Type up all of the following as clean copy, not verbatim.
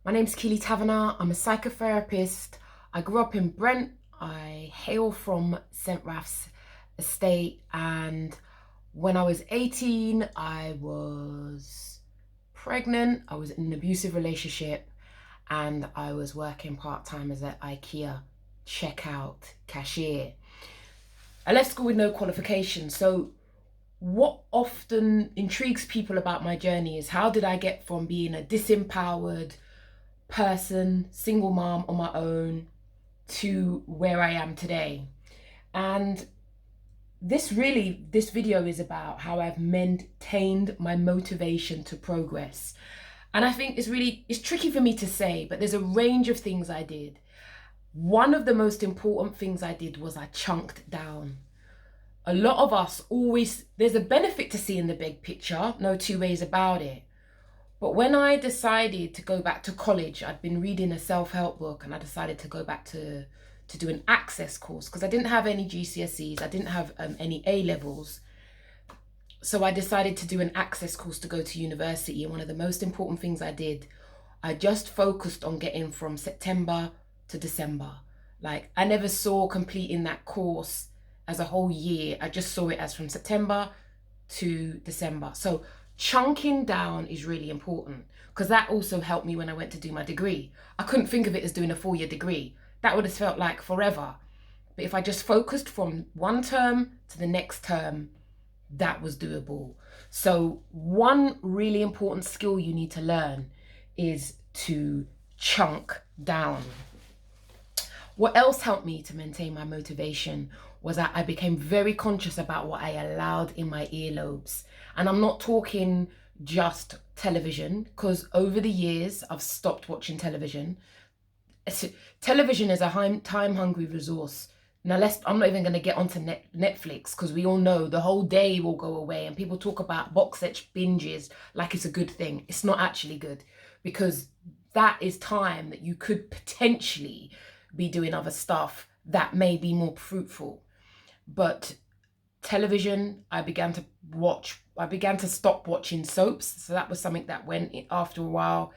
My name's Keeley. I'm a psychotherapist. I grew up in Brent. I hail from St. Raph's estate, and when I was 18, I was pregnant. I was in an abusive relationship, and I was working part-time as an IKEA checkout cashier. I left school with no qualifications. So what often intrigues people about my journey is, how did I get from being a disempowered person, single mom on my own, to where I am today? And this video is about how I've maintained my motivation to progress. And I think it's tricky for me to say, but there's a range of things I did. One of the most important things I did was I chunked down. A lot of us always, there's a benefit to seeing the big picture, no two ways about it. But when I decided to go back to college, I'd been reading a self-help book, and I decided to go back to do an access course because I didn't have any GCSEs, I didn't have any A levels. So I decided to do an access course to go to university. And one of the most important things I did, I just focused on getting from September to December. Like, I never saw completing that course as a whole year. I just saw it as from September to December. So chunking down is really important, because that also helped me when I went to do my degree. I couldn't think of it as doing a 4-year degree. That would have felt like forever. But if I just focused from one term to the next term, that was doable. So one really important skill you need to learn is to chunk down. What else helped me to maintain my motivation was that I became very conscious about what I allowed in my earlobes. And I'm not talking just television, because over the years I've stopped watching television. Television is a time-hungry resource. Now I'm not even going to get onto Netflix, because we all know the whole day will go away, and people talk about box set binges like it's a good thing. It's not actually good, because that is time that you could potentially be doing other stuff that may be more fruitful. But television, I began to stop watching soaps. So that was something that went after a while.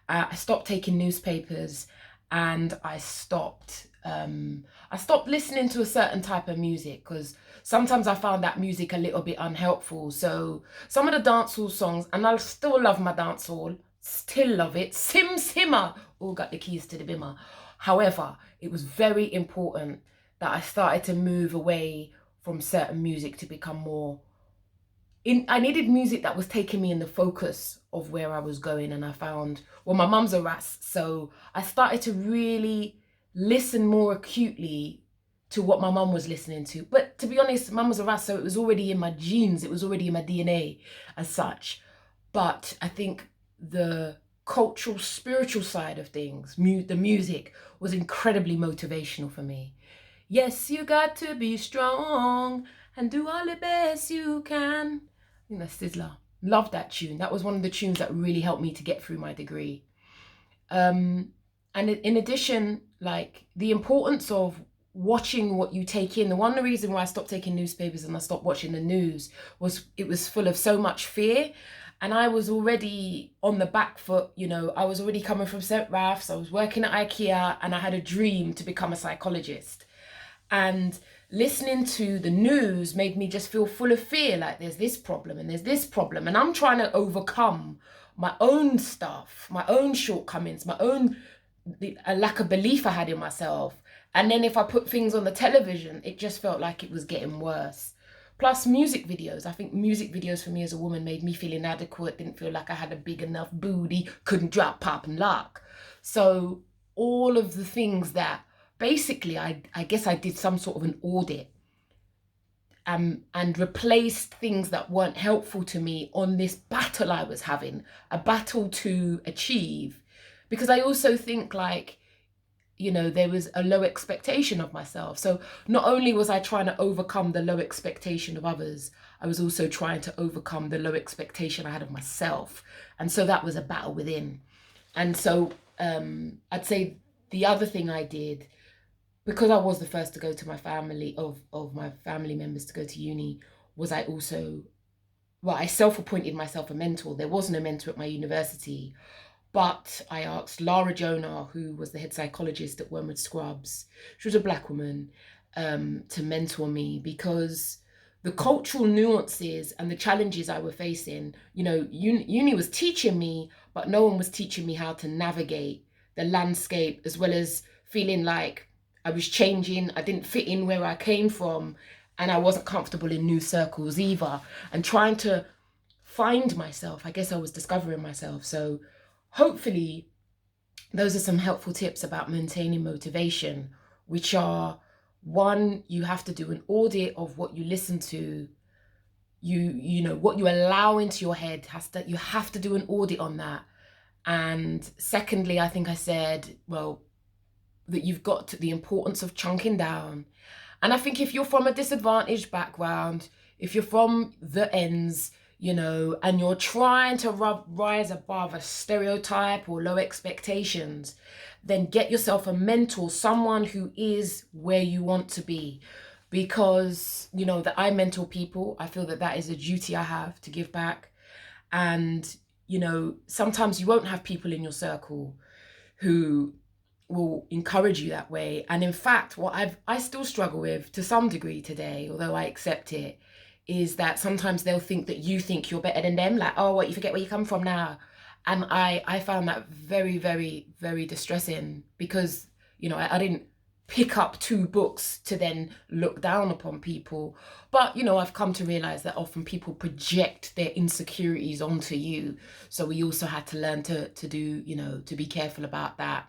I stopped taking newspapers, and I stopped listening to a certain type of music, because sometimes I found that music a little bit unhelpful. So some of the dancehall songs, and I still love my dancehall, still love it. Simmer, all got the keys to the bimmer. However, it was very important that I started to move away from certain music to become more I needed music that was taking me in the focus of where I was going. And I found, well, my mum's a Ras, so I started to really listen more acutely to what my mum was listening to. But to be honest, mum was a Ras, so it was already in my genes, it was already in my DNA as such. But I think the cultural, spiritual side of things, the music, was incredibly motivational for me. Yes, you got to be strong and do all the best you can. I think that's Sizzler. Love that tune. That was one of the tunes that really helped me to get through my degree. And in addition, like, the importance of watching what you take in. The one reason why I stopped taking newspapers and I stopped watching the news was it was full of so much fear. And I was already on the back foot, I was already coming from St. Raph's, I was working at IKEA, and I had a dream to become a psychologist. And listening to the news made me just feel full of fear, like there's this problem and there's this problem, and I'm trying to overcome my own stuff, my own shortcomings, my own lack of belief I had in myself. And then if I put things on the television, it just felt like it was getting worse. Plus music videos. I think music videos for me as a woman made me feel inadequate, didn't feel like I had a big enough booty, couldn't drop, pop and lock. So all of the things that basically, I guess I did some sort of an audit and replaced things that weren't helpful to me on this battle I was having, a battle to achieve. Because I also think, like, there was a low expectation of myself. So not only was I trying to overcome the low expectation of others, I was also trying to overcome the low expectation I had of myself. And so that was a battle within. And so I'd say the other thing I did, because I was the first to go to my family, of my family members to go to uni, was I also, well, I self-appointed myself a mentor. There wasn't a mentor at my university, But I asked Lara Jonah, who was the head psychologist at Wormwood Scrubs, she was a black woman, to mentor me, because the cultural nuances and the challenges I were facing, uni was teaching me, but no one was teaching me how to navigate the landscape, as well as feeling like I was changing, I didn't fit in where I came from, and I wasn't comfortable in new circles either, and trying to find myself. I guess I was discovering myself. So hopefully those are some helpful tips about maintaining motivation, which are: one, you have to do an audit of what you listen to. What you allow into your head you have to do an audit on that. And secondly, I think I said, well, that you've got the importance of chunking down. And I think if you're from a disadvantaged background, if you're from the ends, and you're trying to rise above a stereotype or low expectations, then get yourself a mentor, someone who is where you want to be. Because, that I mentor people, I feel that that is a duty I have to give back. And, sometimes you won't have people in your circle who will encourage you that way. And in fact, what I still struggle with to some degree today, although I accept it, is that sometimes they'll think that you think you're better than them. Like, oh, what, you forget where you come from now? And I found that very, very, very distressing, because, I didn't pick up 2 books to then look down upon people. But, I've come to realize that often people project their insecurities onto you. So we also had to learn to do, to be careful about that.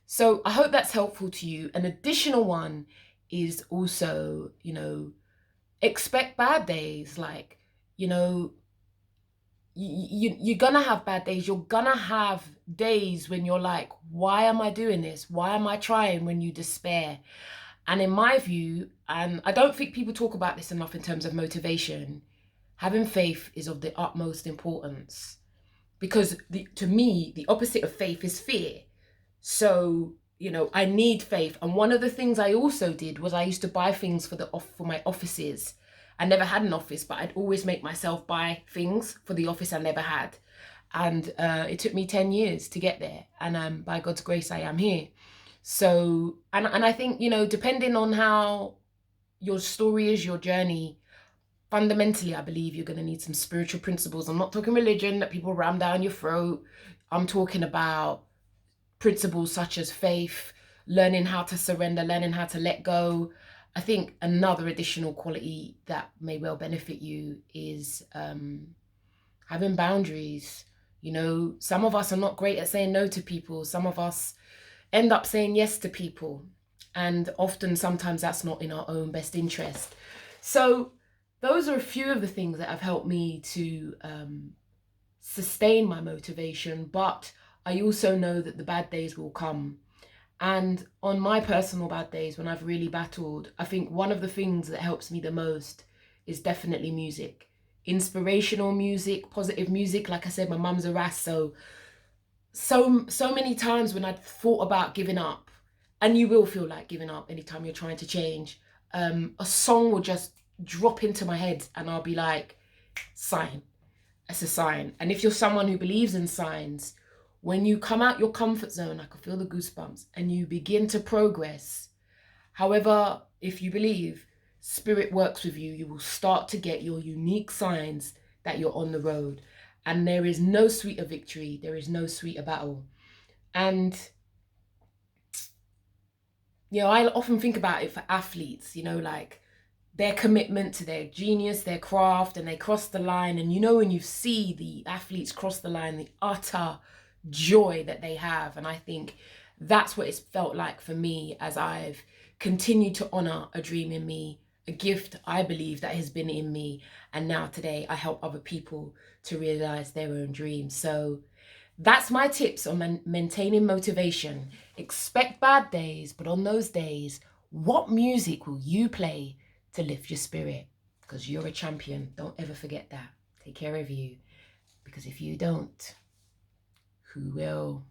So I hope that's helpful to you. An additional one is also, expect bad days. Like, you're gonna have bad days. You're gonna have days when you're like, why am I doing this? Why am I trying? When you despair. And in my view, and I don't think people talk about this enough in terms of motivation, having faith is of the utmost importance. Because to me, the opposite of faith is fear. So, I need faith. And one of the things I also did was I used to buy things for my offices. I never had an office, but I'd always make myself buy things for the office I never had. And it took me 10 years to get there. And by God's grace, I am here. So, and I think, depending on how your story is, your journey, fundamentally, I believe you're going to need some spiritual principles. I'm not talking religion that people ram down your throat. I'm talking about principles such as faith, learning how to surrender, learning how to let go. I think another additional quality that may well benefit you is having boundaries. Some of us are not great at saying no to people. Some of us end up saying yes to people. And often, sometimes that's not in our own best interest. So those are a few of the things that have helped me to sustain my motivation. But I also know that the bad days will come. And on my personal bad days, when I've really battled, I think one of the things that helps me the most is definitely music. Inspirational music, positive music. Like I said, my mum's a Ras, so many times when I'd thought about giving up, and you will feel like giving up anytime you're trying to change, a song will just drop into my head and I'll be like, sign. It's a sign. And if you're someone who believes in signs, when you come out your comfort zone, I can feel the goosebumps, and you begin to progress. However, if you believe, spirit works with you, you will start to get your unique signs that you're on the road. And there is no sweeter victory. There is no sweeter battle. And, I often think about it for athletes, like their commitment to their genius, their craft, and they cross the line. And, when you see the athletes cross the line, the utter joy that they have. And I think that's what it's felt like for me as I've continued to honor a dream in me, a gift I believe that has been in me. And now today I help other people to realize their own dreams. So that's my tips on maintaining motivation. Expect bad days, but on those days, what music will you play to lift your spirit? Because you're a champion. Don't ever forget that. Take care of you. Because if you don't, who will?